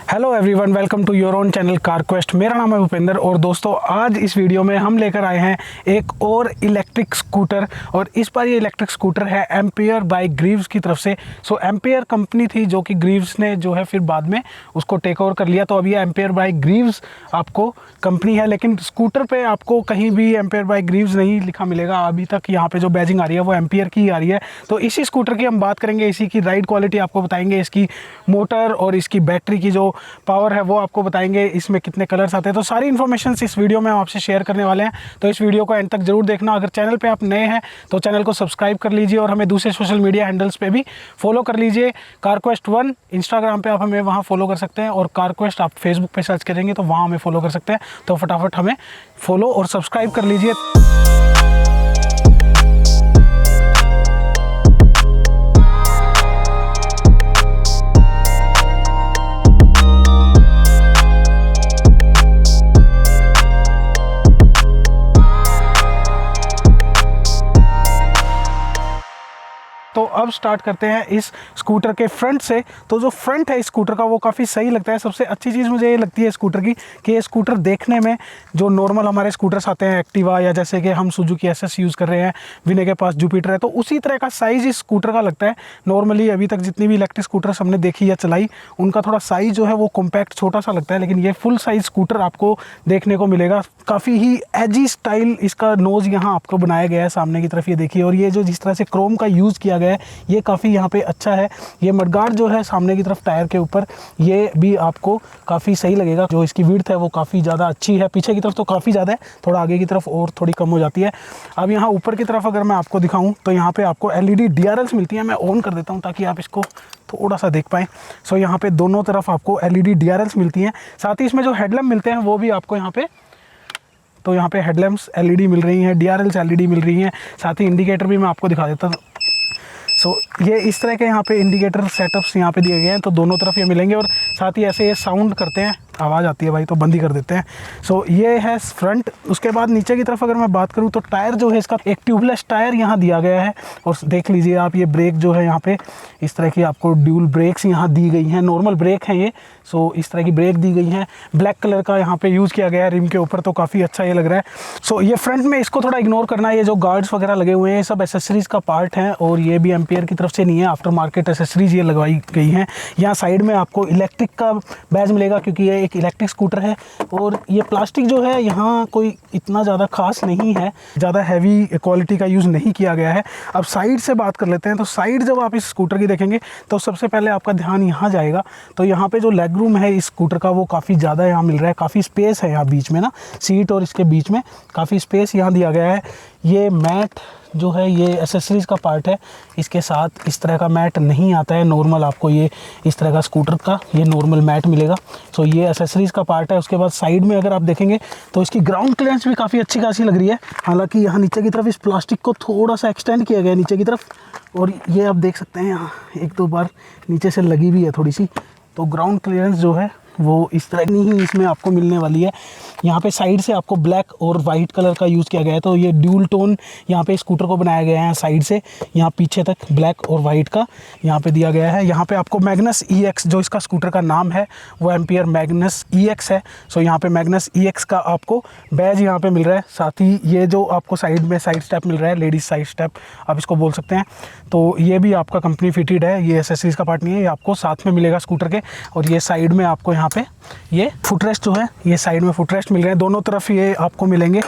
Hello everyone, welcome to your own channel car quest. मेरा नाम है भूपेंद्र और दोस्तों आज इस वीडियो में हम लेकर आए हैं एक और इलेक्ट्रिक स्कूटर। और इस बार ये इलेक्ट्रिक स्कूटर है एम्पियर बाय ग्रीव्स की तरफ से। सो एम्पियर कंपनी थी जो कि ग्रीव्स ने जो है फिर बाद में उसको टेक ओवर कर लिया। तो अभी ये एम्पियर बाय ग्रीव्स आपको कंपनी है, लेकिन स्कूटर पे आपको कहीं भी एम्पियर बाय ग्रीव्स नहीं लिखा मिलेगा। अभी तक यहाँ पे जो बैजिंग आ रही है वो एम्पियर की आ रही है। तो इसी स्कूटर की हम बात करेंगे, इसी की राइड क्वालिटी आपको बताएंगे, इसकी मोटर और इसकी बैटरी की जो पावर है वो आपको बताएंगे, इसमें कितने कलर्स आते हैं। तो सारी इन्फॉर्मेशन इस वीडियो में हम आपसे शेयर करने वाले हैं, तो इस वीडियो को एंड तक जरूर देखना। अगर चैनल पे आप नए हैं तो चैनल को सब्सक्राइब कर लीजिए और हमें दूसरे सोशल मीडिया हैंडल्स पे भी फॉलो कर लीजिए। कारक्वेस्ट 1 इंस्टाग्राम पे आप हमें वहाँ फॉलो कर सकते हैं और कारक्वेस्ट आप फेसबुक पे सर्च करेंगे तो वहाँ हमें फॉलो कर सकते हैं। तो फटाफट हमें फॉलो और सब्सक्राइब कर लीजिए। तो अब स्टार्ट करते हैं इस स्कूटर के फ्रंट से। तो जो फ्रंट है इस स्कूटर का वो काफ़ी सही लगता है। सबसे अच्छी चीज़ मुझे ये लगती है स्कूटर की कि ये स्कूटर देखने में जो नॉर्मल हमारे स्कूटर्स आते हैं एक्टिवा या जैसे कि हम सुजुकी एसएस यूज़ कर रहे हैं, विनय के पास जुपिटर है, तो उसी तरह का साइज़ इस स्कूटर का लगता है। नॉर्मली अभी तक जितनी भी इलेक्ट्रिक स्कूटर्स हमने देखी या चलाई उनका थोड़ा साइज़ जो है वो कॉम्पैक्ट छोटा सा लगता है, लेकिन ये फुल साइज़ स्कूटर आपको देखने को मिलेगा। काफ़ी ही एजी स्टाइल इसका नोज़ यहाँ आपको बनाया गया है सामने की तरफ, ये देखिए। और ये जो जिस तरह से क्रोम का यूज़ किया गया है ये काफ़ी यहाँ पे अच्छा है। ये मडगार्ड जो है सामने की तरफ टायर के ऊपर, ये भी आपको काफ़ी सही लगेगा। जो इसकी विड्थ है वो काफ़ी ज़्यादा अच्छी है। पीछे की तरफ तो काफ़ी ज़्यादा है, थोड़ा आगे की तरफ और थोड़ी कम हो जाती है। अब यहाँ ऊपर की तरफ अगर मैं आपको दिखाऊं तो यहाँ पे आपको LED DRLs मिलती हैं। मैं ऑन कर देता हूँ ताकि आप इसको थोड़ा सा देख पाएँ। सो यहाँ पे दोनों तरफ आपको LED DRLs मिलती हैं। साथ ही इसमें जो हेडलैम्प मिलते हैं वो भी आपको यहाँ पे, तो यहाँ पे हेडलैम्प्स LED मिल रही हैं, DRLs LED मिल रही हैं। साथ ही इंडिकेटर भी मैं आपको दिखा देता हूँ। सो ये इस तरह के यहाँ पे इंडिकेटर सेटअप्स यहाँ पे दिए गए हैं, तो दोनों तरफ ये मिलेंगे। और साथ ही ऐसे ये साउंड करते हैं, आवाज़ आती है भाई तो बंद ही कर देते हैं। सो ये है फ्रंट। उसके बाद नीचे की तरफ अगर मैं बात करूँ तो टायर जो है इसका एक ट्यूबलेस टायर यहाँ दिया गया है। और देख लीजिए आप, ये ब्रेक जो है यहाँ पे इस तरह की आपको ड्यूल ब्रेक्स यहाँ दी गई हैं। नॉर्मल ब्रेक हैं ये, सो इस तरह की ब्रेक दी गई हैं। ब्लैक कलर का यहाँ पे यूज़ किया गया है रिम के ऊपर, तो काफ़ी अच्छा ये लग रहा है। सो ये फ्रंट में इसको थोड़ा इग्नोर करना है। ये जो गार्ड्स वगैरह लगे हुए हैं ये सब एसेसरीज़ का पार्ट हैं और ये भी एम्पियर की तरफ से नहीं है, आफ्टर मार्केट एसेसरीज ये लगवाई गई हैं। यहाँ साइड में आपको इलेक्ट्रिक का बैज मिलेगा क्योंकि ये एक इलेक्ट्रिक स्कूटर है। और ये प्लास्टिक जो है यहाँ कोई इतना ज़्यादा खास नहीं है, ज़्यादा हैवी क्वालिटी का यूज़ नहीं किया गया है। अब साइड से बात कर लेते हैं। तो साइड जब आप इस स्कूटर की देखेंगे तो सबसे पहले आपका ध्यान यहाँ जाएगा। तो यहाँ पे जो लेग रूम है इस स्कूटर का वो काफ़ी ज़्यादा यहाँ मिल रहा है, काफ़ी स्पेस है यहाँ बीच में ना, सीट और इसके बीच में काफ़ी स्पेस यहाँ दिया गया है। ये मैट जो है ये एसेसरीज का पार्ट है, इसके साथ इस तरह का मैट नहीं आता है। नॉर्मल आपको ये इस तरह का स्कूटर का ये नॉर्मल मैट मिलेगा। सो ये एसेसरीज का पार्ट है। उसके बाद साइड में अगर आप देखेंगे तो इसकी ग्राउंड क्लियरेंस भी काफ़ी अच्छी खासी लग रही है। हालांकि यहाँ नीचे की तरफ इस प्लास्टिक को थोड़ा सा एक्सटेंड किया गया है नीचे की तरफ, और ये आप देख सकते हैं यहाँ एक दो बार नीचे से लगी भी है थोड़ी सी। तो ग्राउंड क्लियरेंस जो है वो इस तरह की ही इसमें आपको मिलने वाली है। यहाँ पे साइड से आपको ब्लैक और वाइट कलर का यूज़ किया गया है, तो ये ड्यूल टोन यहाँ पे स्कूटर को बनाया गया है। साइड से यहाँ पीछे तक ब्लैक और वाइट का यहाँ पे दिया गया है। यहाँ पे आपको मैग्नस EX जो इसका स्कूटर का नाम है वो एम्पियर मैग्नस EX है। सो यहाँ पे मैग्नस EX का आपको बैज यहाँ पे मिल रहा है। साथ ही ये जो आपको साइड में साइड स्टेप मिल रहा है, लेडीज साइड स्टेप आप इसको बोल सकते हैं, तो ये भी आपका कंपनी फिटेड है। ये एसेसरीज का पार्ट नहीं है, ये आपको साथ में मिलेगा स्कूटर के। और ये साइड में आपको यहाँ पे ये फुटरेस्ट जो है, ये साइड में फुटरेस्ट मिल रहे हैं, दोनों तरफ ये आपको मिलेंगे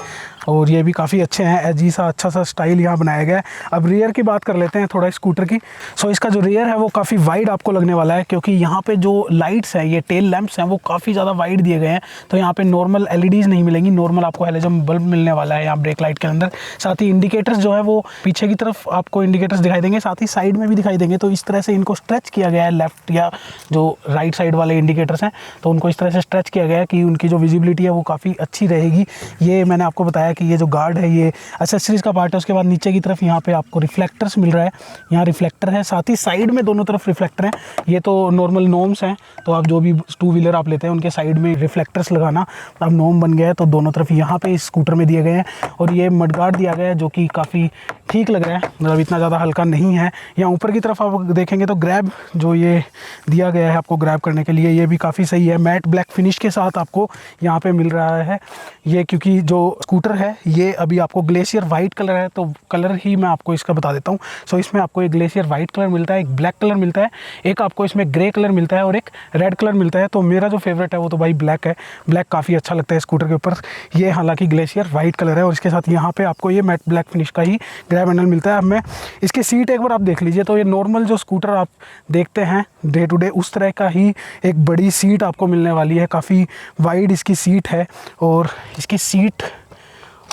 और ये भी काफ़ी अच्छे हैं। एजी सा अच्छा सा स्टाइल यहाँ बनाया गया है। अब रियर की बात कर लेते हैं थोड़ा स्कूटर की। सो इसका जो रियर है वो काफ़ी वाइड आपको लगने वाला है, क्योंकि यहाँ पे जो लाइट्स हैं, ये टेल लैंप्स हैं, वो काफ़ी ज़्यादा वाइड दिए गए हैं। तो यहाँ पे नॉर्मल LEDs नहीं मिलेंगी, नॉर्मल आपको हैलोजन बल्ब मिलने वाला है यहाँ ब्रेक लाइट के अंदर। साथ ही इंडिकेटर्स जो है वो पीछे की तरफ आपको इंडिकेटर्स दिखाई देंगे, साथ ही साइड में भी दिखाई देंगे। तो इस तरह से इनको स्ट्रेच किया गया है, लेफ्ट या जो राइट साइड वाले इंडिकेटर्स हैं तो उनको इस तरह से स्ट्रेच किया गया है कि उनकी जो विजिबिलिटी है वो काफ़ी अच्छी रहेगी। ये मैंने आपको बताया कि ये जो गार्ड है ये एसेसरीज का पार्ट है। उसके बाद नीचे की तरफ यहाँ पे आपको रिफ्लेक्टर्स मिल रहा है, यहाँ रिफ्लेक्टर है। साथ ही साइड में दोनों तरफ रिफ्लेक्टर हैं। ये तो नॉर्मल नॉर्म्स हैं, तो आप जो भी टू व्हीलर आप लेते हैं उनके साइड में रिफ्लेक्टर्स लगाना अब नॉर्म बन गया है। तो दोनों तरफ यहाँ पे इस स्कूटर में दिए गए हैं। और ये मडगार्ड दिया गया है जो कि काफ़ी ठीक लग रहा है, मतलब इतना ज़्यादा हल्का नहीं है। यहाँ ऊपर की तरफ आप देखेंगे तो ग्रैब जो ये दिया गया है आपको ग्रैब करने के लिए, ये भी काफ़ी सही है। मैट ब्लैक फिनिश के साथ आपको यहाँ पे मिल रहा है ये, क्योंकि जो स्कूटर है ये अभी आपको ग्लेशियर वाइट कलर है, तो कलर ही मैं आपको इसका बता देता हूँ। सो इसमें आपको एक ग्लेशियर वाइट कलर मिलता है, एक ब्लैक कलर मिलता है, एक आपको इसमें ग्रे कलर मिलता है और एक रेड कलर मिलता है। तो मेरा जो फेवरेट है वो तो भाई ब्लैक है। ब्लैक काफ़ी अच्छा लगता है स्कूटर के ऊपर। ये हालांकि ग्लेशियर वाइट कलर है और इसके साथ यहाँ पे आपको ये मैट ब्लैक फिनिश का ही ग्रैब हैंडल मिलता है। अब मैं इसकी सीट एक बार आप देख लीजिए, तो ये नॉर्मल जो स्कूटर आप देखते हैं डे टू डे उस तरह का ही एक बड़ी सीट आपको मिलने वाली है। काफ़ी वाइड इसकी सीट है और इसकी सीट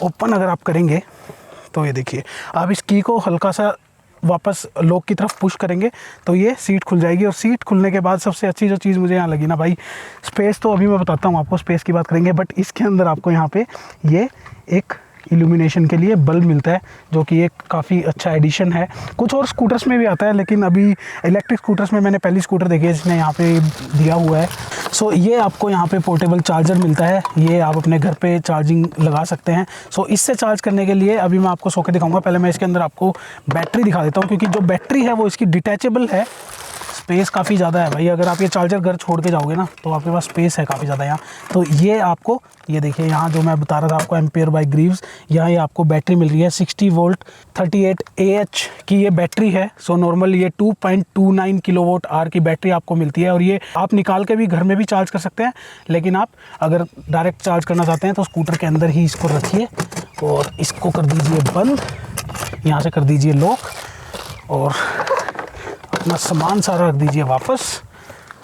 ओपन अगर आप करेंगे तो ये देखिए, आप इस की को हल्का सा वापस लॉक की तरफ पुश करेंगे तो ये सीट खुल जाएगी। और सीट खुलने के बाद सबसे अच्छी जो चीज़ मुझे यहाँ लगी ना भाई, स्पेस तो अभी मैं बताता हूँ आपको, स्पेस की बात करेंगे, बट इसके अंदर आपको यहाँ पे ये एक इल्यूमिनेशन के लिए बल्ब मिलता है, जो कि एक काफ़ी अच्छा एडिशन है। कुछ और स्कूटर्स में भी आता है, लेकिन अभी इलेक्ट्रिक स्कूटर्स में मैंने पहली स्कूटर देखी है जिसने यहाँ पे दिया हुआ है। सो ये आपको यहाँ पे पोर्टेबल चार्जर मिलता है, ये आप अपने घर पे चार्जिंग लगा सकते हैं। सो इससे चार्ज करने के लिए अभी मैं आपको सॉकेट दिखाऊंगा। पहले मैं इसके अंदर आपको बैटरी दिखा देता हूँ, क्योंकि जो बैटरी है वो इसकी डिटैचेबल है। स्पेस काफ़ी ज़्यादा है भाई, अगर आप ये चार्जर घर छोड़ के जाओगे ना तो आपके पास स्पेस है काफ़ी ज़्यादा यहाँ। तो ये आपको, ये देखिए यहाँ जो मैं बता रहा था आपको एम्पियर बाय ग्रीव्स, यहाँ ये आपको बैटरी मिल रही है 60 वोल्ट 38 AH की ये बैटरी है। सो नॉर्मल ये 2.29 किलोवाट आवर की बैटरी आपको मिलती है और ये आप निकाल के भी घर में भी चार्ज कर सकते हैं, लेकिन आप अगर डायरेक्ट चार्ज करना चाहते हैं तो स्कूटर के अंदर ही इसको रखिए और इसको कर दीजिए बंद, यहाँ से कर दीजिए लॉक और अपना सामान सारा रख दीजिए वापस।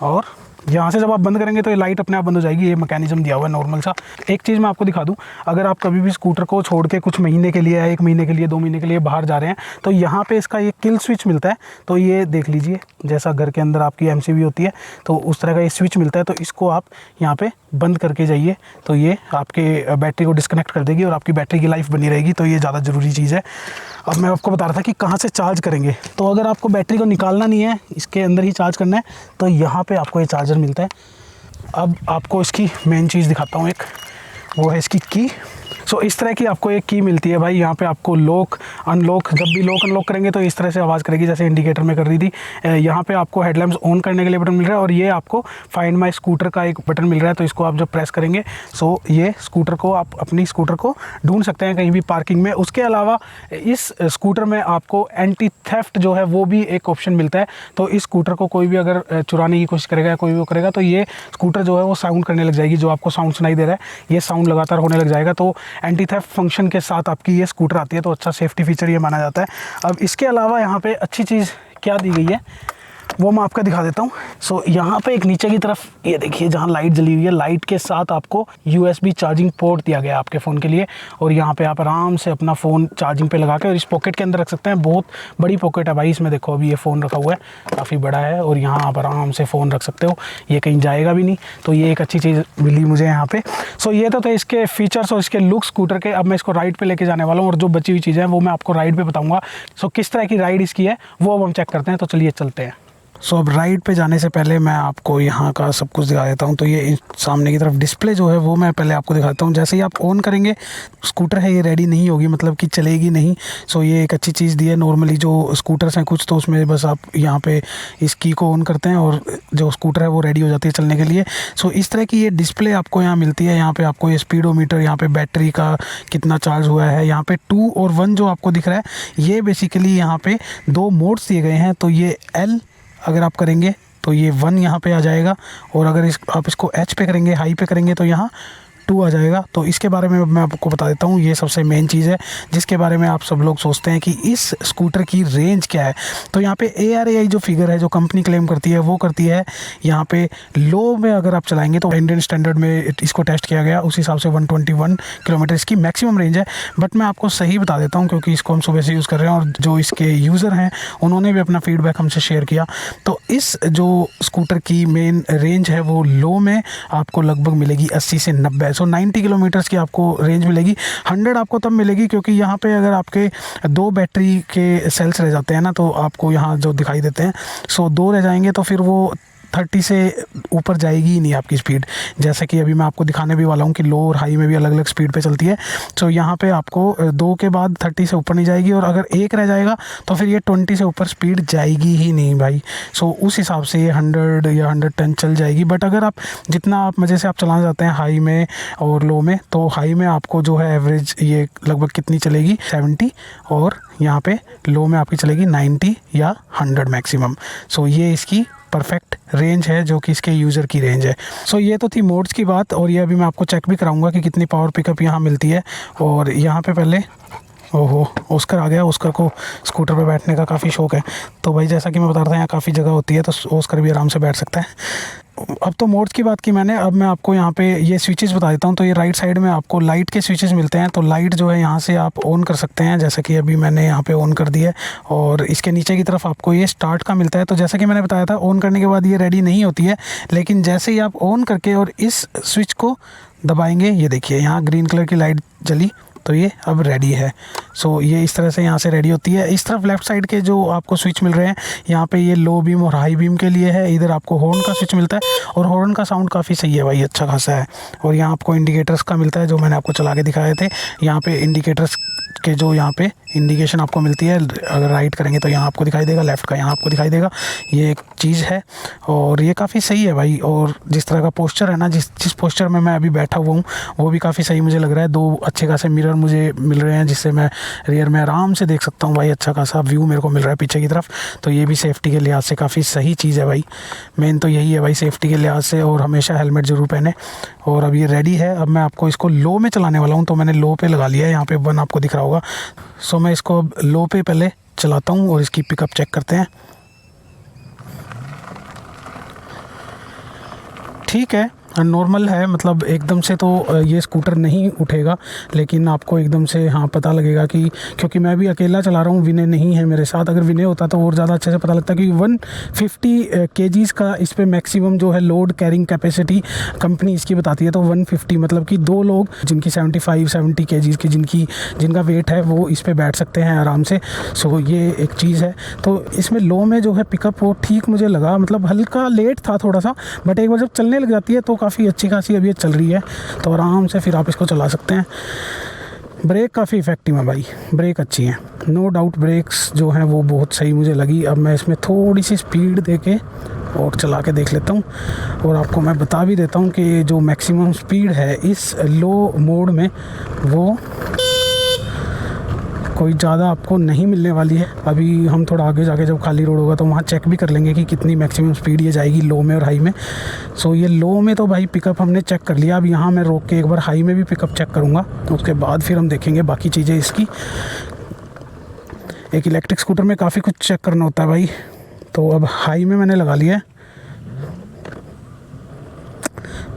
और यहाँ से जब आप बंद करेंगे तो ये लाइट अपने आप बंद हो जाएगी। ये मैकेनिज्म दिया हुआ है नॉर्मल सा। एक चीज़ मैं आपको दिखा दूँ, अगर आप कभी भी स्कूटर को छोड़ के कुछ महीने के लिए या 1 महीने के लिए 2 महीने के लिए बाहर जा रहे हैं तो यहाँ पे इसका एक किल स्विच मिलता है। तो ये देख लीजिए, जैसा घर के अंदर आपकी MCV होती है तो उस तरह का ये स्विच मिलता है। तो इसको आप यहाँ पे बंद करके जाइए तो ये आपके बैटरी को डिस्कनेक्ट कर देगी और आपकी बैटरी की लाइफ बनी रहेगी। तो ये ज़्यादा ज़रूरी चीज़ है। अब मैं आपको बता रहा था कि कहाँ से चार्ज करेंगे। तो अगर आपको बैटरी को निकालना नहीं है, इसके अंदर ही चार्ज करना है, तो यहाँ पे आपको ये चार्जर मिलता है। अब आपको इसकी मेन चीज़ दिखाता हूँ एक, वो है इसकी की। सो इस तरह की आपको एक की मिलती है भाई। यहाँ पे आपको लॉक अनलॉक, जब भी लॉक अनलॉक करेंगे तो इस तरह से आवाज़ करेगी जैसे इंडिकेटर में कर रही थी। यहाँ पे आपको हेडलैम्प्स ऑन करने के लिए बटन मिल रहा है और ये आपको फाइंड माय स्कूटर का एक बटन मिल रहा है। तो इसको आप जब प्रेस करेंगे सो ये स्कूटर को, आप अपनी स्कूटर को ढूंढ सकते हैं कहीं भी पार्किंग में। उसके अलावा इस स्कूटर में आपको एंटी थेफ्ट जो है वो भी एक ऑप्शन मिलता है। तो इस स्कूटर को कोई भी अगर चुराने की कोशिश करेगा या कोई भी वो करेगा तो ये स्कूटर जो है वो साउंड करने लग जाएगी। जो आपको साउंड सुनाई दे रहा है ये साउंड लगातार होने लग जाएगा। तो एंटी थेफ्ट फंक्शन के साथ आपकी ये स्कूटर आती है, तो अच्छा सेफ्टी फीचर ये माना जाता है। अब इसके अलावा यहाँ पे अच्छी चीज़ क्या दी गई है वो मैं आपको दिखा देता हूँ। सो यहाँ पे एक नीचे की तरफ ये देखिए जहाँ लाइट जली हुई है, लाइट के साथ आपको USB चार्जिंग पोर्ट दिया गया है आपके फ़ोन के लिए। और यहाँ पे आप आराम से अपना फ़ोन चार्जिंग पे लगा के और इस पॉकेट के अंदर रख सकते हैं। बहुत बड़ी पॉकेट है भाई इसमें, देखो अभी ये फ़ोन रखा हुआ है, काफ़ी बड़ा है और यहाँ आप आराम से फ़ोन रख सकते हो, ये कहीं जाएगा भी नहीं। तो ये एक अच्छी चीज़ मिली मुझे यहाँ पे। सो ये तो थे इसके फीचर्स और इसके लुक स्कूटर के। अब मैं इसको राइड पे लेके जाने वाला हूँ और जो बची हुई चीज़ें हैं वो मैं आपको राइड पे बताऊँगा। सो किस तरह की राइड इसकी है वो अब हम चेक करते हैं। तो चलिए चलते हैं। सो अब राइड पे जाने से पहले मैं आपको यहाँ का सब कुछ दिखा देता हूँ। तो ये सामने की तरफ डिस्प्ले जो है वो मैं पहले आपको दिखाता हूँ। जैसे ही आप ऑन करेंगे स्कूटर है ये रेडी नहीं होगी, मतलब कि चलेगी नहीं। सो ये एक अच्छी चीज़ दी है। नॉर्मली जो स्कूटर्स हैं कुछ तो उसमें बस आप यहाँ पे इस की को ऑन करते हैं और जो स्कूटर है वो रेडी हो जाती है चलने के लिए। सो इस तरह की ये डिस्प्ले आपको यहाँ मिलती है। यहाँ पर आपको ये स्पीडोमीटर, यहाँ पर बैटरी का कितना चार्ज हुआ है, यहाँ पर 2 और 1 जो आपको दिख रहा है ये बेसिकली यहाँ पर 2 मोड्स दिए गए हैं। तो ये L अगर आप करेंगे तो ये 1 यहाँ पे आ जाएगा और अगर आप इसको H पे करेंगे, हाई पे करेंगे तो यहाँ 2 आ जाएगा। तो इसके बारे में मैं आपको बता देता हूँ। ये सबसे मेन चीज़ है जिसके बारे में आप सब लोग सोचते हैं कि इस स्कूटर की रेंज क्या है। तो यहाँ पे ARAI जो फिगर है जो कंपनी क्लेम करती है वो करती है यहाँ पे लो में अगर आप चलाएंगे तो इंडियन स्टैंडर्ड में इसको टेस्ट किया गया, उस हिसाब से 121 किलोमीटर इसकी मैक्सिमम रेंज है। बट मैं आपको सही बता देता हूँ क्योंकि इसको हम सुबह से यूज़ कर रहे हैं और जो इसके यूज़र हैं उन्होंने भी अपना फीडबैक हमसे शेयर किया। तो इस जो स्कूटर की मेन रेंज है वो लो में आपको लगभग मिलेगी 80 से 90। सो 90 किलोमीटर्स की आपको रेंज मिलेगी। 100 आपको तब मिलेगी क्योंकि यहाँ पे अगर आपके 2 बैटरी के सेल्स रह जाते हैं ना तो आपको यहाँ जो दिखाई देते हैं, सो 2 रह जाएंगे तो फिर वो 30 से ऊपर जाएगी ही नहीं आपकी स्पीड। जैसे कि अभी मैं आपको दिखाने भी वाला हूँ कि लो और हाई में भी अलग अलग स्पीड पे चलती है। तो यहाँ पे आपको 2 के बाद 30 से ऊपर नहीं जाएगी, और अगर 1 रह जाएगा तो फिर ये 20 से ऊपर स्पीड जाएगी ही नहीं भाई। सो उस हिसाब से ये 100 या 110 चल जाएगी। बट अगर आप जितना आप मज़े से आप चलाना चाहते हैं हाई में और लो में, तो हाई में आपको जो है एवरेज ये लगभग कितनी चलेगी 70, और यहाँ पे लो में आपकी चलेगी 90 या 100 मैक्सिमम। सो ये इसकी परफेक्ट रेंज है जो कि इसके यूज़र की रेंज है। सो ये तो थी मोड्स की बात, और ये अभी मैं आपको चेक भी कराऊंगा कि कितनी पावर पिकअप यहाँ मिलती है। और यहाँ पे पहले ओहो ऑस्कर आ गया। ऑस्कर को स्कूटर पे बैठने का काफ़ी शौक है, तो भाई जैसा कि मैं बता रहा था यहाँ काफ़ी जगह होती है, तो ऑस्कर भी आराम से बैठ सकता है। अब तो मोड्स की बात की मैंने, अब मैं आपको यहाँ पे ये स्विचेस बता देता हूँ। तो ये राइट साइड में आपको लाइट के स्विचेस मिलते हैं। तो लाइट जो है यहाँ से आप ऑन कर सकते हैं, जैसे कि अभी मैंने यहाँ पे ऑन कर दिया है। और इसके नीचे की तरफ आपको ये स्टार्ट का मिलता है। तो जैसा कि मैंने बताया था, ऑन करने के बाद ये रेडी नहीं होती है, लेकिन जैसे ही आप ऑन करके और इस स्विच को दबाएंगे, ये देखिए यहाँ ग्रीन कलर की लाइट जली, तो ये अब रेडी है। सो ये इस तरह से यहाँ से रेडी होती है। इस तरफ लेफ़्ट साइड के जो आपको स्विच मिल रहे हैं, यहाँ पे ये लो बीम और हाई बीम के लिए है। इधर आपको हॉर्न का स्विच मिलता है, और हॉर्न का साउंड काफ़ी सही है भाई, अच्छा खासा है। और यहाँ आपको इंडिकेटर्स का मिलता है, जो मैंने आपको चला के दिखाए थे। यहाँ पे इंडिकेटर्स के जो यहाँ पे इंडिकेशन आपको मिलती है, अगर राइट करेंगे तो यहाँ आपको दिखाई देगा, लेफ़्ट का यहाँ आपको दिखाई देगा। ये एक चीज़ है, और ये काफ़ी सही है भाई। और जिस तरह का पोस्चर है ना, जिस पोस्चर में मैं अभी बैठा हुआ हूँ, वो भी काफ़ी सही मुझे लग रहा है। 2 अच्छे खासे मिरर मुझे मिल रहे हैं, जिससे मैं रियर में आराम से देख सकता हूँ भाई। अच्छा खासा व्यू मेरे को मिल रहा है पीछे की तरफ। तो ये भी सेफ्टी के लिहाज से काफ़ी सही चीज़ है भाई। मेन तो यही है भाई, सेफ्टी के लिहाज से, और हमेशा हेलमेट ज़रूर पहने। और अब ये रेडी है। अब मैं आपको इसको लो में चलाने वाला हूँ, तो मैंने लो पे लगा लिया है। यहाँ पे 1 आपको दिख रहा होगा। सो मैं इसको अब लो पे पहले चलाता हूँ, और इसकी पिकअप चेक करते हैं। ठीक है, नॉर्मल है, मतलब एकदम से तो ये स्कूटर नहीं उठेगा, लेकिन आपको एकदम से हाँ पता लगेगा कि, क्योंकि मैं भी अकेला चला रहा हूँ, विनय नहीं है मेरे साथ। अगर विनय होता तो और ज़्यादा अच्छे से पता लगता कि 150 kgs का इस पे मैक्सिमम जो है लोड कैरिंग कैपेसिटी कंपनी इसकी बताती है। तो 150 मतलब कि 2 लोग जिनकी 75-70 kgs की जिनका वेट है, वो इस पर बैठ सकते हैं आराम से। सो ये एक चीज़ है। तो इसमें लो में जो है पिकअप वो ठीक मुझे लगा, मतलब हल्का लेट था थोड़ा सा, बट एक बार जब चलने लग जाती है तो काफ़ी अच्छी खासी अभी ये चल रही है। तो आराम से फिर आप इसको चला सकते हैं। ब्रेक काफ़ी इफ़ेक्टिव है भाई, ब्रेक अच्छी है, नो डाउट। ब्रेक्स जो हैं वो बहुत सही मुझे लगी। अब मैं इसमें थोड़ी सी स्पीड देके और चला के देख लेता हूँ, और आपको मैं बता भी देता हूँ कि जो मैक्सिमम स्पीड है इस लो मोड में, वो कोई ज़्यादा आपको नहीं मिलने वाली है। अभी हम थोड़ा आगे जाके जब खाली रोड होगा तो वहाँ चेक भी कर लेंगे कि कितनी मैक्सिमम स्पीड ये जाएगी लो में और हाई में। सो ये लो में तो भाई पिकअप हमने चेक कर लिया। अब यहाँ मैं रोक के एक बार हाई में भी पिकअप चेक करूँगा, तो उसके बाद फिर हम देखेंगे बाकी चीज़ें इसकी। एक इलेक्ट्रिक स्कूटर में काफ़ी कुछ चेक करना होता है भाई। तो अब हाई में मैंने लगा लिया है।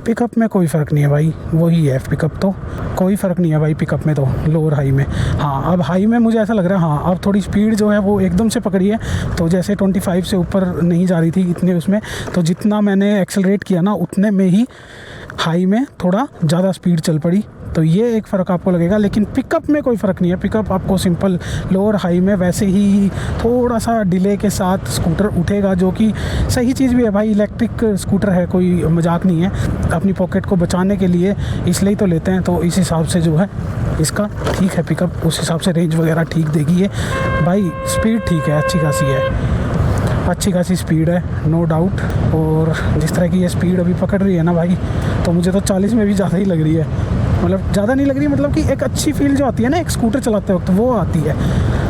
पिकअप में कोई फ़र्क नहीं है भाई, वही है पिकअप, तो कोई फ़र्क नहीं है भाई पिकअप में तो, लो और हाई में। हाँ, अब हाई में मुझे ऐसा लग रहा है, हाँ अब थोड़ी स्पीड जो है वो एकदम से पकड़ी है। तो जैसे 25 से ऊपर नहीं जा रही थी इतने उसमें, तो जितना मैंने एक्सेलरेट किया ना उतने में ही हाई में थोड़ा ज़्यादा स्पीड चल पड़ी। तो ये एक फ़र्क आपको लगेगा, लेकिन पिकअप में कोई फ़र्क नहीं है। पिकअप आपको सिंपल लो और हाई में वैसे ही थोड़ा सा डिले के साथ स्कूटर उठेगा, जो कि सही चीज़ भी है भाई। इलेक्ट्रिक स्कूटर है, कोई मजाक नहीं है। अपनी पॉकेट को बचाने के लिए इसलिए तो लेते हैं, तो इस हिसाब से जो है इसका ठीक है पिकअप, उस हिसाब से रेंज वगैरह ठीक देगी ये भाई। स्पीड ठीक है, अच्छी खासी है, अच्छी खासी स्पीड है, नो डाउट। और जिस तरह की ये स्पीड अभी पकड़ रही है ना भाई, तो मुझे तो 40 में भी ज़्यादा ही लग रही है। मतलब ज़्यादा नहीं लग रही, मतलब कि एक अच्छी फील जो आती है ना एक स्कूटर चलाते वक्त, वो आती है।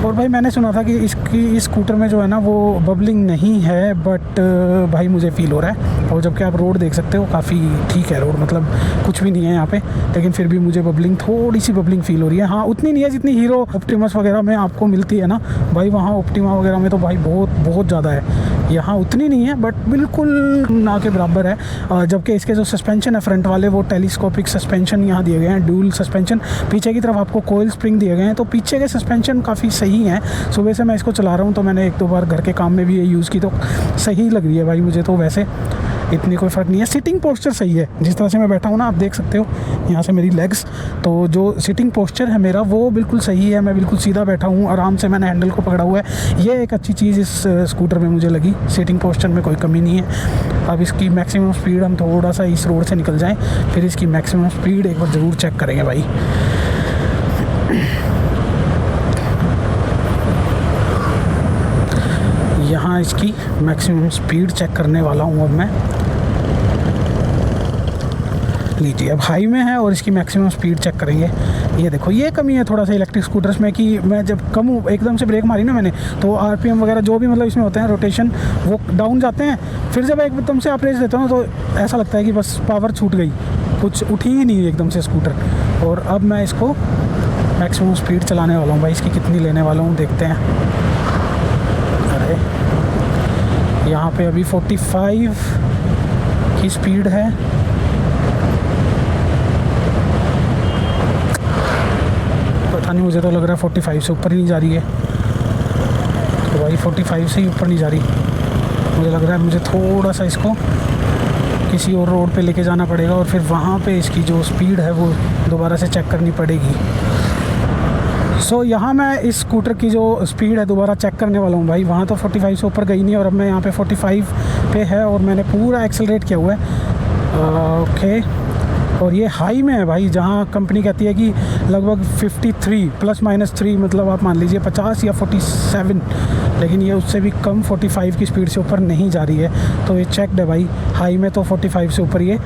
और भाई मैंने सुना था कि इस स्कूटर में जो है ना वो बबलिंग नहीं है, बट भाई मुझे फ़ील हो रहा है। और जबकि आप रोड देख सकते हो, काफ़ी ठीक है रोड, मतलब कुछ भी नहीं है यहाँ पे, लेकिन फिर भी मुझे बबलिंग, थोड़ी सी बबलिंग फ़ील हो रही है। हाँ, उतनी नहीं है जितनी हीरो ऑप्टिमस वगैरह में आपको मिलती है ना भाई। वहाँ ऑप्टिमा वगैरह में तो भाई बहुत ज़्यादा है, यहाँ उतनी नहीं है, बट बिल्कुल ना के बराबर है। जबकि इसके जो सस्पेंशन है फ्रंट वाले, वो टेलीस्कोपिक सस्पेंशन यहाँ दिए गए हैं, ड्यूल सस्पेंशन। पीछे की तरफ आपको कोयल स्प्रिंग दिए गए हैं, तो पीछे के सस्पेंशन काफ़ी सही हैं। सुबह से मैं इसको चला रहा हूँ, तो मैंने 1-2 बार घर के काम में भी ये यूज़ की, तो सही लग रही है भाई मुझे तो। वैसे इतनी कोई फ़र्क नहीं है। सिटिंग पोस्चर सही है, जिस तरह से मैं बैठा हूँ ना, आप देख सकते हो यहाँ से मेरी लेग्स, तो जो सिटिंग पोस्चर है मेरा वो बिल्कुल सही है, मैं बिल्कुल सीधा बैठा हूँ, आराम से मैंने हैंडल को पकड़ा हुआ है। ये एक अच्छी चीज़ इस स्कूटर में मुझे लगी, सिटिंग पोस्चर में कोई कमी नहीं है। अब इसकी मैक्सिमम स्पीड, हम थोड़ा सा इस रोड से निकल जाएँ, फिर इसकी मैक्सिमम स्पीड एक बार ज़रूर चेक करेंगे भाई। यहाँ इसकी मैक्सिमम स्पीड चेक करने वाला हूँ अब मैं। लीजिए, अब हाई में है और इसकी मैक्सिमम स्पीड चेक करेंगे। ये देखो, ये कमी है थोड़ा सा इलेक्ट्रिक स्कूटर्स में कि मैं जब कम एकदम से ब्रेक मारी ना मैंने, तो आरपीएम वगैरह जो भी मतलब इसमें होते हैं रोटेशन, वो डाउन जाते हैं। फिर जब एकदम से आप रेस देते हो तो ऐसा लगता है कि बस पावर छूट गई, कुछ उठी ही नहीं एकदम से स्कूटर। और अब मैं इसको मैक्सिमम स्पीड चलाने वाला हूँ भाई। इसकी कितनी लेने वाला हूँ देखते हैं। अरे यहाँ पे अभी 45 की स्पीड है। पता नहीं, मुझे तो लग रहा है 45 से ऊपर ही नहीं जा रही है। तो भाई 45 से ही ऊपर नहीं जा रही, मुझे लग रहा है मुझे थोड़ा सा इसको किसी और रोड पे लेके जाना पड़ेगा और फिर वहाँ पे इसकी जो स्पीड है वो दोबारा से चेक करनी पड़ेगी। सो यहाँ मैं इस स्कूटर की जो स्पीड है दोबारा चेक करने वाला हूँ भाई। वहाँ तो 45 से ऊपर गई नहीं और अब मैं यहाँ पे 45 पे है और मैंने पूरा एक्सेलरेट किया हुआ है। ओके, और ये हाई में है भाई, जहाँ कंपनी कहती है कि लगभग 53 ±3, मतलब आप मान लीजिए 50 या 47, लेकिन ये उससे भी कम 45 की स्पीड से ऊपर नहीं जा रही है। तो ये चेकड है भाई, हाई में तो 45 से ऊपर ये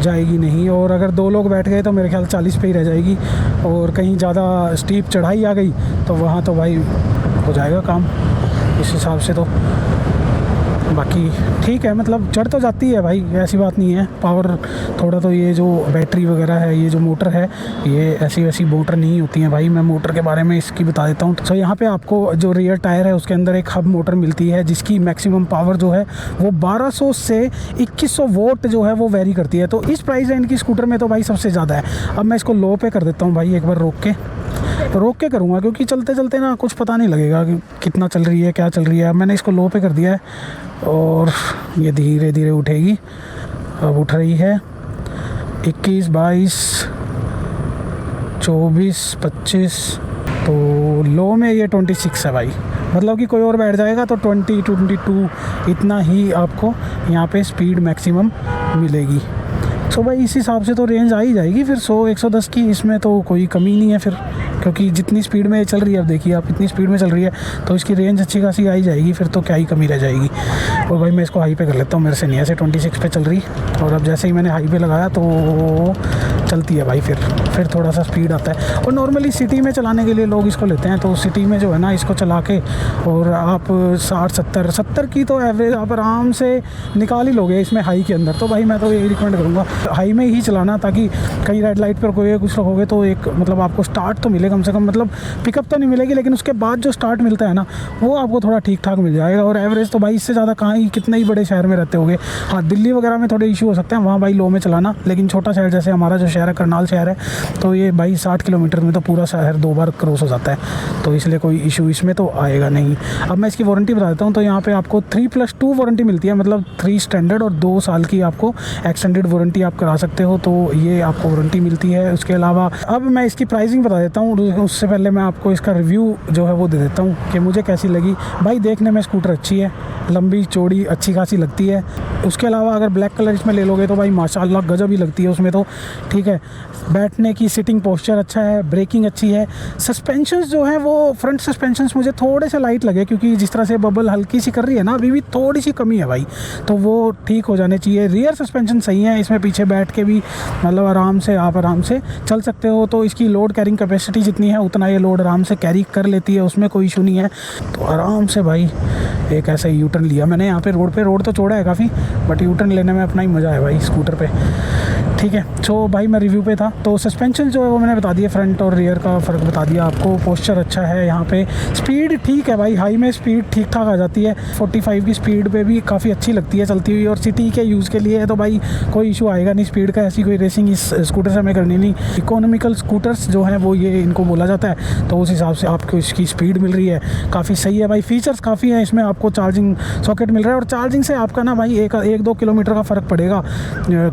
जाएगी नहीं। और अगर 2 लोग बैठ गए तो मेरे ख्याल 40 पे ही रह जाएगी। और कहीं ज़्यादा स्टीप चढ़ाई आ गई तो वहाँ तो भाई हो जाएगा काम इस हिसाब से। तो बाकी ठीक है, मतलब चढ़ तो जाती है भाई, ऐसी बात नहीं है। पावर थोड़ा तो, ये जो बैटरी वगैरह है, ये जो मोटर है, ये ऐसी वैसी मोटर नहीं होती है भाई। मैं मोटर के बारे में इसकी बता देता हूँ। तो यहाँ पे आपको जो रियर टायर है उसके अंदर एक हब मोटर मिलती है, जिसकी मैक्सिमम पावर जो है वो 1200 से 2100 वोल्ट जो है वो वेरी करती है। तो इस प्राइस रेंज की स्कूटर में तो भाई सबसे ज़्यादा है। अब मैं इसको लो पे कर देता हूँ भाई, एक बार रोक के करूँगा, क्योंकि चलते चलते ना कुछ पता नहीं लगेगा कि कितना चल रही है, क्या चल रही है। अब मैंने इसको लो पे कर दिया है और ये धीरे धीरे उठेगी। अब उठ रही है 21, 22, 24, 25, तो लो में ये 26 है भाई। मतलब कि कोई और बैठ जाएगा तो 20, 22 इतना ही आपको यहाँ पे स्पीड मैक्सिमम मिलेगी। सो भाई इस हिसाब से तो रेंज आ ही जाएगी फिर 100-110 की, इसमें तो कोई कमी नहीं है फिर, क्योंकि जितनी स्पीड में चल रही है, अब देखिए आप इतनी स्पीड में चल रही है तो इसकी रेंज अच्छी खासी आ ही जाएगी, फिर तो क्या ही कमी रह जाएगी। और भाई मैं इसको हाई पे कर लेता हूँ, मेरे से नहीं ऐसे 26 पे चल रही। और अब जैसे ही मैंने हाई पे लगाया तो चलती है भाई, फिर थोड़ा सा स्पीड आता है। और नॉर्मली सिटी में चलाने के लिए लोग इसको लेते हैं, तो सिटी में जो है ना, इसको चला के और आप 60-70 की तो एवरेज आप आराम से निकाल ही लोगे इसमें हाई के अंदर। तो भाई मैं तो यही रिकमेंड करूँगा हाई में ही चलाना, ताकि कहीं रेड लाइट पर कोई कुछ रखोगे तो एक मतलब आपको स्टार्ट तो मिले कम से कम, मतलब पिकअप तो नहीं मिलेगी लेकिन उसके बाद जो स्टार्ट मिलता है ना वो आपको थोड़ा ठीक ठाक मिल जाएगा। और एवरेज तो भाई इससे ज़्यादा कहाँ ही, कितने ही बड़े शहर में रहते होगे। हाँ, दिल्ली वगैरह में थोड़े इशू हो सकते हैं, वहाँ भाई लो में चलाना, लेकिन छोटा शहर जैसे हमारा जो शहर है करनाल शहर है, तो ये भाई 60 किलोमीटर में तो पूरा शहर 2 बार क्रॉस हो जाता है, तो इसलिए कोई इशू इसमें तो आएगा नहीं। अब मैं इसकी वारंटी बता देता हूँ। तो यहाँ पे आपको 3+2 वारंटी मिलती है, मतलब 3 स्टैंडर्ड और 2 साल की आपको एक्सटेंडेड वारंटी आप करा सकते हो, तो ये आपको वारंटी मिलती है। उसके अलावा अब मैं इसकी प्राइसिंग बता देता हूँ, उससे पहले मैं आपको इसका रिव्यू जो है वो दे देता हूँ कि मुझे कैसी लगी। भाई देखने में स्कूटर अच्छी है, लंबी चौड़ी अच्छी खासी लगती है। उसके अलावा अगर ब्लैक कलर इसमें ले लोगे तो भाई माशाल्लाह गजब ही लगती है उसमें तो, ठीक है। बैठने की सिटिंग पोस्चर अच्छा है, ब्रेकिंग अच्छी है। सस्पेंशंस जो है वो फ्रंट सस्पेंशंस मुझे थोड़े से लाइट लगे, क्योंकि जिस तरह से बबल हल्की सी कर रही है ना, अभी भी थोड़ी सी कमी है भाई, तो वो ठीक हो जाने चाहिए। रियर सस्पेंशन सही है, इसमें पीछे बैठ के भी मतलब आराम से चल सकते हो। तो इसकी लोड कैरिंग कैपेसिटी जितनी है उतना ये लोड आराम से कैरी कर लेती है, उसमें कोई इशू नहीं है। तो आराम से भाई एक ऐसा यू टर्न लिया मैंने यहाँ पे रोड तो चौड़ा है काफ़ी, बट यू टर्न लेने में अपना ही मज़ा है भाई स्कूटर पे, ठीक है। तो भाई मैं रिव्यू पे था। तो सस्पेंशन जो है वो मैंने बता दिया, फ्रंट और रियर का फ़र्क बता दिया आपको। पोस्चर अच्छा है यहाँ पे, स्पीड ठीक है भाई, हाई में स्पीड ठीक ठाक आ जाती है। 45 की स्पीड पे भी काफ़ी अच्छी लगती है चलती हुई, और सिटी के यूज़ के लिए है तो भाई कोई इशू आएगा नहीं स्पीड का। ऐसी कोई रेसिंग इस स्कूटर से हमें करनी नहीं। इकोनॉमिकल स्कूटर्स जो हैं वो ये इनको बोला जाता है, तो उस हिसाब से आपको इसकी स्पीड मिल रही है, काफ़ी सही है भाई। फीचर्स काफ़ी हैं इसमें, आपको चार्जिंग सॉकेट मिल रहा है, और चार्जिंग से आपका ना भाई 1-2 किलोमीटर का फ़र्क पड़ेगा,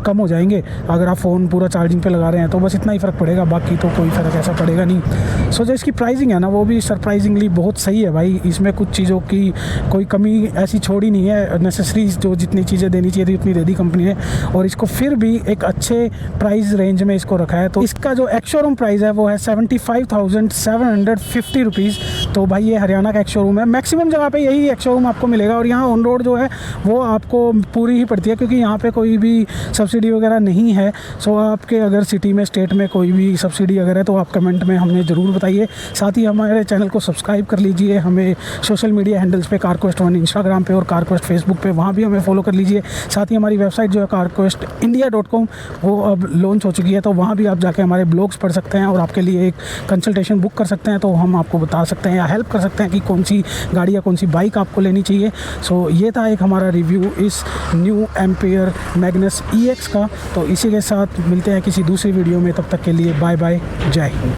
कम हो जाएंगे अगर आप फ़ोन पूरा चार्जिंग पे लगा रहे हैं तो बस इतना ही फ़र्क पड़ेगा, बाकी तो कोई फ़र्क ऐसा पड़ेगा नहीं। सो जो इसकी प्राइसिंग है ना वो भी सरप्राइजिंगली बहुत सही है भाई। इसमें कुछ चीज़ों की कोई कमी ऐसी छोड़ी नहीं है, नेसेसरीज जो जितनी चीज़ें देनी चाहिए थी उतनी दे दी कंपनी ने, और इसको फिर भी एक अच्छे प्राइस रेंज में इसको रखा है। तो इसका जो एक्स शोरूम प्राइस है वो है 75,750 रुपीज़। तो भाई ये हरियाणा का एक्स शोरूम है, मैक्सिमम जगह पे यही एक्स शोरूम आपको मिलेगा, और यहाँ ऑन रोड जो है वो आपको पूरी ही पड़ती है, क्योंकि यहाँ पे कोई भी सब्सिडी वगैरह नहीं है। सो आपके अगर सिटी में, स्टेट में कोई भी सब्सिडी अगर है तो आप कमेंट में हमें ज़रूर बताइए। साथ ही हमारे चैनल को सब्सक्राइब कर लीजिए, हमें सोशल मीडिया हैंडल्स पे कारक्वेस्ट1 इंस्टाग्राम पे और कारक्वेस्ट फेसबुक पे, वहाँ भी हमें फॉलो कर लीजिए। साथ ही हमारी वेबसाइट जो है carquestindia.com वो अब लॉन्च हो चुकी है, तो वहाँ भी आप जाके हमारे ब्लॉग्स पढ़ सकते हैं और आपके लिए एक कंसल्टेशन बुक कर सकते हैं, तो हम आपको बता सकते हैं या हेल्प कर सकते हैं कि कौन सी गाड़ी या कौन सी बाइक आपको लेनी चाहिए। सो ये था एक हमारा रिव्यू इस न्यू एम्पियर मैग्नस EX का। तो इसी के साथ मिलते हैं किसी दूसरी वीडियो में, तब तक के लिए बाय बाय, जय हिंद।